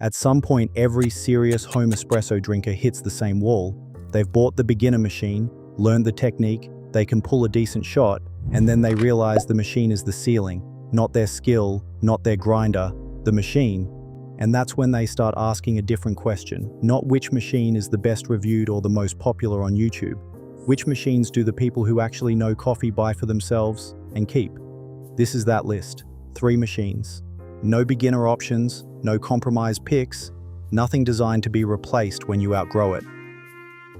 At some point, every serious home espresso drinker hits the same wall. They've bought the beginner machine, learned the technique, they can pull a decent shot, and then they realize the machine is the ceiling, not their skill, not their grinder, the machine. And that's when they start asking a different question, not which machine is the best reviewed or the most popular on YouTube. Which machines do the people who actually know coffee buy for themselves and keep? This is that list. 3 machines. No beginner options, no compromise picks, nothing designed to be replaced when you outgrow it.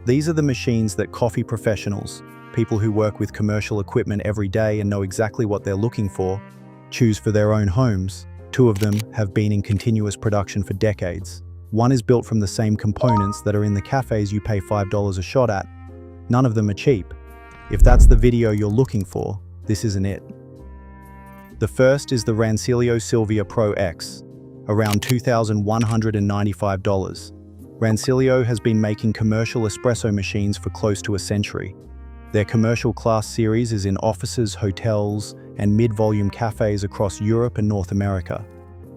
These are the machines that coffee professionals, people who work with commercial equipment every day and know exactly what they're looking for, choose for their own homes. 2 of them have been in continuous production for decades. 1 is built from the same components that are in the cafes you pay $5 a shot at. None of them are cheap. If that's the video you're looking for, this isn't it. The first is the Rancilio Silvia Pro X, around $2,195. Rancilio has been making commercial espresso machines for close to a century. Their commercial class series is in offices, hotels, and mid-volume cafes across Europe and North America.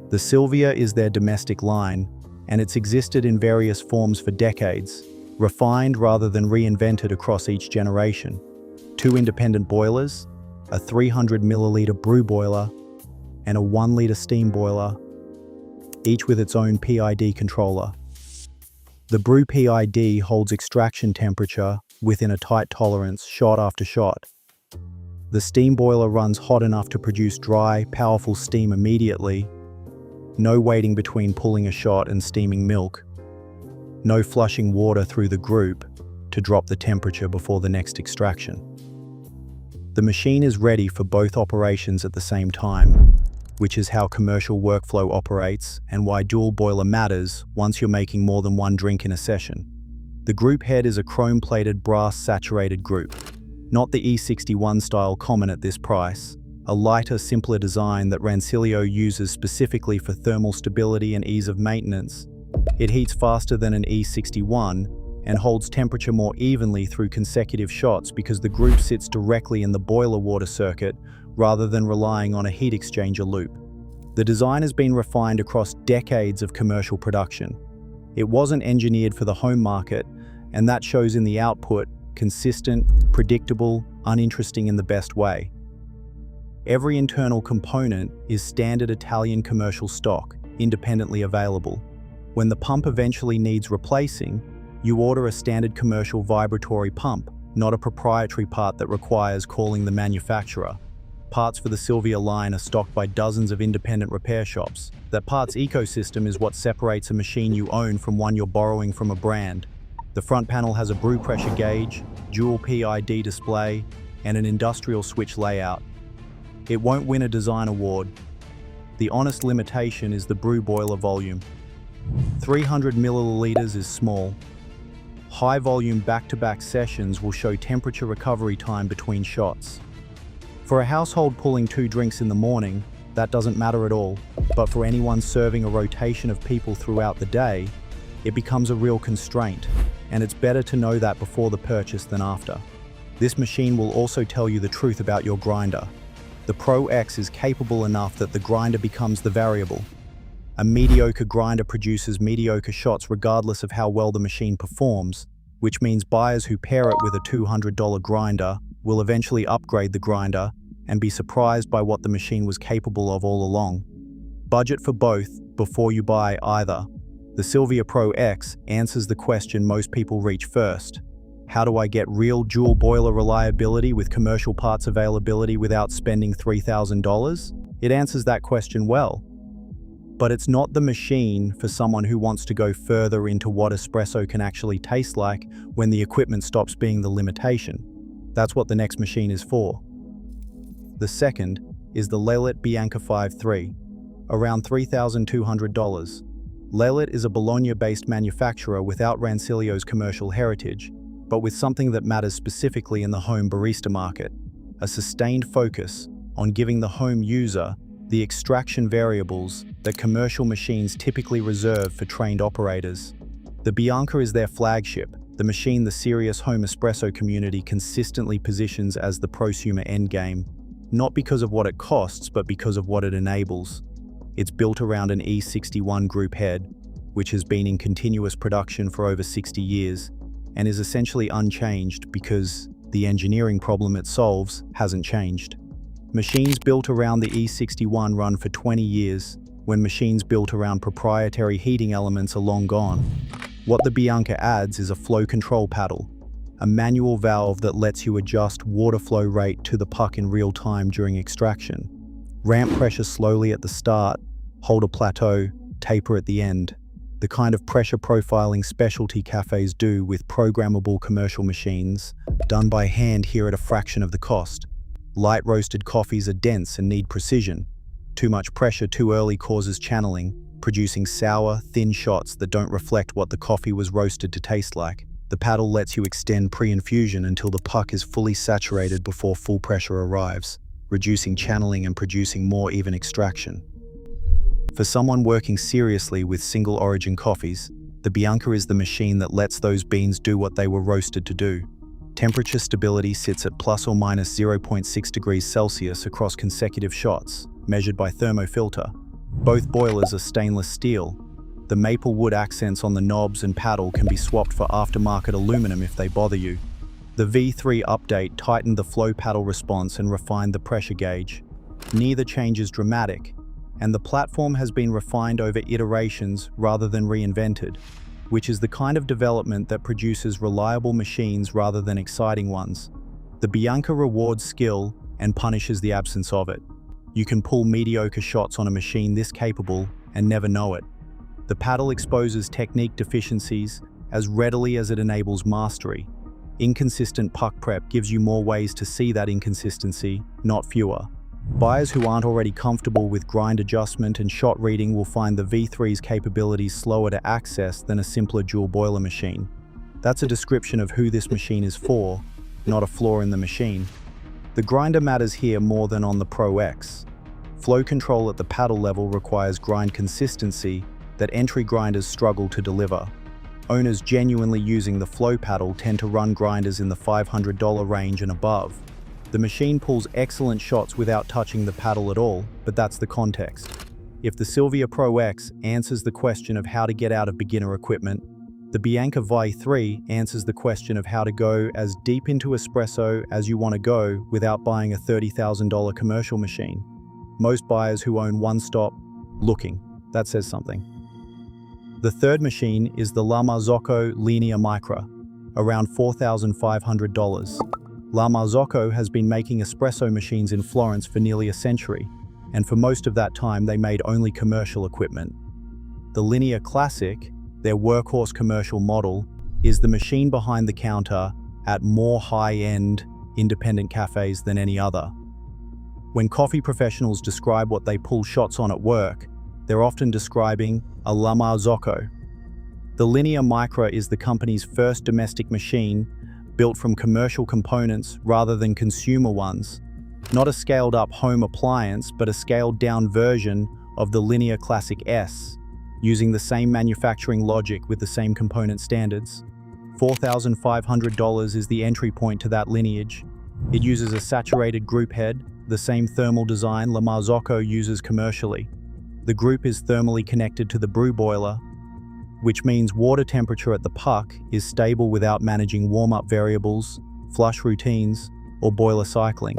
The Silvia is their domestic line, and it's existed in various forms for decades, refined rather than reinvented across each generation. 2 independent boilers, a 300 milliliter brew boiler, and a 1 liter steam boiler, each with its own PID controller. The brew PID holds extraction temperature within a tight tolerance shot after shot. The steam boiler runs hot enough to produce dry, powerful steam immediately. No waiting between pulling a shot and steaming milk. No flushing water through the group to drop the temperature before the next extraction. The machine is ready for both operations at the same time, which is how commercial workflow operates and why dual boiler matters once you're making more than 1 drink in a session. The group head is a chrome-plated brass saturated group, not the E61 style common at this price, a lighter, simpler design that Rancilio uses specifically for thermal stability and ease of maintenance. It heats faster than an E61 and holds temperature more evenly through consecutive shots because the group sits directly in the boiler water circuit rather than relying on a heat exchanger loop. The design has been refined across decades of commercial production. It wasn't engineered for the home market, and that shows in the output, consistent, predictable, uninteresting in the best way. Every internal component is standard Italian commercial stock, independently available. When the pump eventually needs replacing, you order a standard commercial vibratory pump, not a proprietary part that requires calling the manufacturer. Parts for the Silvia line are stocked by dozens of independent repair shops. That parts ecosystem is what separates a machine you own from one you're borrowing from a brand. The front panel has a brew pressure gauge, dual PID display, and an industrial switch layout. It won't win a design award. The honest limitation is the brew boiler volume. 300 milliliters is small. High volume back-to-back sessions will show temperature recovery time between shots. For a household pulling 2 drinks in the morning, that doesn't matter at all, but for anyone serving a rotation of people throughout the day, it becomes a real constraint, and it's better to know that before the purchase than after. This machine will also tell you the truth about your grinder. The Pro X is capable enough that the grinder becomes the variable. A mediocre grinder produces mediocre shots regardless of how well the machine performs, which means buyers who pair it with a $200 grinder will eventually upgrade the grinder and be surprised by what the machine was capable of all along. Budget for both before you buy either. The Silvia Pro X answers the question most people reach first. How do I get real dual boiler reliability with commercial parts availability without spending $3,000? It answers that question well. But it's not the machine for someone who wants to go further into what espresso can actually taste like when the equipment stops being the limitation. That's what the next machine is for. The second is the Lelit Bianca V3, around $3,200. Lelit is a Bologna-based manufacturer without Rancilio's commercial heritage, but with something that matters specifically in the home barista market: a sustained focus on giving the home user the extraction variables that commercial machines typically reserve for trained operators. The Bianca is their flagship, the machine the serious home espresso community consistently positions as the prosumer endgame, not because of what it costs, but because of what it enables. It's built around an E61 group head, which has been in continuous production for over 60 years and is essentially unchanged because the engineering problem it solves hasn't changed. Machines built around the E61 run for 20 years, when machines built around proprietary heating elements are long gone. What the Bianca adds is a flow control paddle, a manual valve that lets you adjust water flow rate to the puck in real time during extraction. Ramp pressure slowly at the start, hold a plateau, taper at the end. The kind of pressure profiling specialty cafes do with programmable commercial machines, done by hand here at a fraction of the cost. Light roasted coffees are dense and need precision. Too much pressure too early causes channeling, producing sour, thin shots that don't reflect what the coffee was roasted to taste like. The paddle lets you extend pre-infusion until the puck is fully saturated before full pressure arrives, reducing channeling and producing more even extraction. For someone working seriously with single origin coffees, the Bianca is the machine that lets those beans do what they were roasted to do. Temperature stability sits at plus or minus 0.6 degrees Celsius across consecutive shots, measured by thermofilter. Both boilers are stainless steel. The maple wood accents on the knobs and paddle can be swapped for aftermarket aluminum if they bother you. The V3 update tightened the flow paddle response and refined the pressure gauge. Neither change is dramatic, and the platform has been refined over iterations rather than reinvented, which is the kind of development that produces reliable machines rather than exciting ones. The Bianca rewards skill and punishes the absence of it. You can pull mediocre shots on a machine this capable and never know it. The paddle exposes technique deficiencies as readily as it enables mastery. Inconsistent puck prep gives you more ways to see that inconsistency, not fewer. Buyers who aren't already comfortable with grind adjustment and shot reading will find the V3's capabilities slower to access than a simpler dual boiler machine. That's a description of who this machine is for, not a flaw in the machine. The grinder matters here more than on the Pro X. Flow control at the paddle level requires grind consistency that entry grinders struggle to deliver. Owners genuinely using the flow paddle tend to run grinders in the $500 range and above. The machine pulls excellent shots without touching the paddle at all, but that's the context. If the Silvia Pro X answers the question of how to get out of beginner equipment, the Bianca V3 answers the question of how to go as deep into espresso as you want to go without buying a $30,000 commercial machine. Most buyers who own one stop looking. That says something. The third machine is the Marzocco Linea Micra, around $4,500. Marzocco has been making espresso machines in Florence for nearly a century, and for most of that time they made only commercial equipment. The Linea Classic, their workhorse commercial model, is the machine behind the counter at more high-end, independent cafes than any other. When coffee professionals describe what they pull shots on at work, they're often describing a Marzocco. The Linea Micra is the company's first domestic machine built from commercial components rather than consumer ones. Not a scaled-up home appliance, but a scaled-down version of the Linea Classic S, using the same manufacturing logic with the same component standards. $4,500 is the entry point to that lineage. It uses a saturated group head, the same thermal design Marzocco uses commercially. The group is thermally connected to the brew boiler, which means water temperature at the puck is stable without managing warm-up variables, flush routines, or boiler cycling.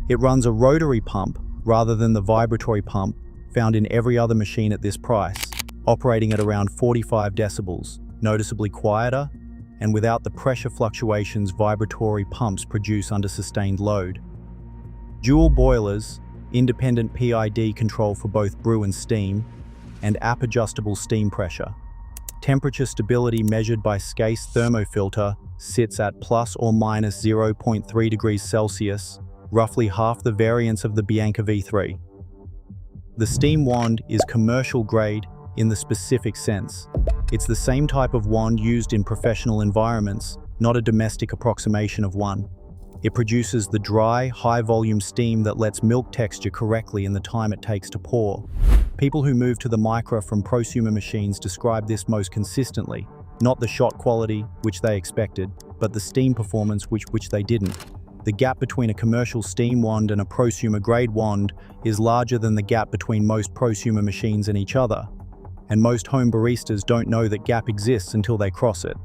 It runs a rotary pump rather than the vibratory pump found in every other machine at this price, operating at around 45 decibels, noticeably quieter, and without the pressure fluctuations vibratory pumps produce under sustained load. Dual boilers, independent PID control for both brew and steam, and app-adjustable steam pressure. Temperature stability measured by SCACE thermofilter sits at plus or minus 0.3 degrees Celsius, roughly half the variance of the Bianca V3. The steam wand is commercial grade in the specific sense. It's the same type of wand used in professional environments, not a domestic approximation of one. It produces the dry, high-volume steam that lets milk texture correctly in the time it takes to pour. People who move to the Micra from Prosumer machines describe this most consistently, not the shot quality, which they expected, but the steam performance, which they didn't. The gap between a commercial steam wand and a prosumer grade wand is larger than the gap between most prosumer machines and each other. and most home baristas don't know that gap exists until they cross it.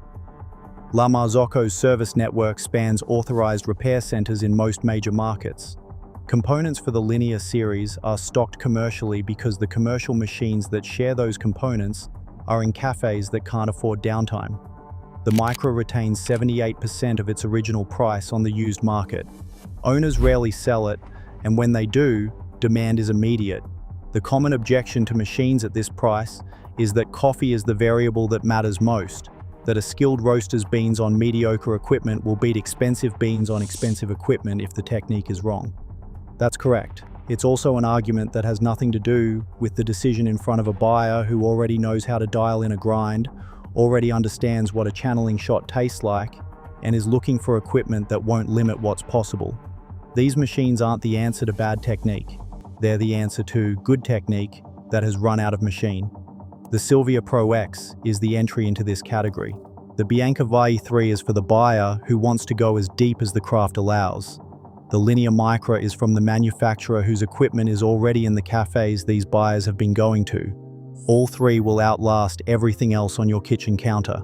La Marzocco's service network spans authorized repair centers in most major markets. Components for the Linea series are stocked commercially because the commercial machines that share those components are in cafes that can't afford downtime. The Micra retains 78% of its original price on the used market. Owners rarely sell it, and when they do, demand is immediate. The common objection to machines at this price is that coffee is the variable that matters most, that a skilled roaster's beans on mediocre equipment will beat expensive beans on expensive equipment if the technique is wrong. That's correct. It's also an argument that has nothing to do with the decision in front of a buyer who already knows how to dial in a grind, already understands what a channeling shot tastes like, and is looking for equipment that won't limit what's possible. These machines aren't the answer to bad technique. They're the answer to good technique that has run out of machine. The Silvia Pro X is the entry into this category. The Bianca V3 is for the buyer who wants to go as deep as the craft allows. The Linea Micra is from the manufacturer whose equipment is already in the cafes these buyers have been going to. All three will outlast everything else on your kitchen counter.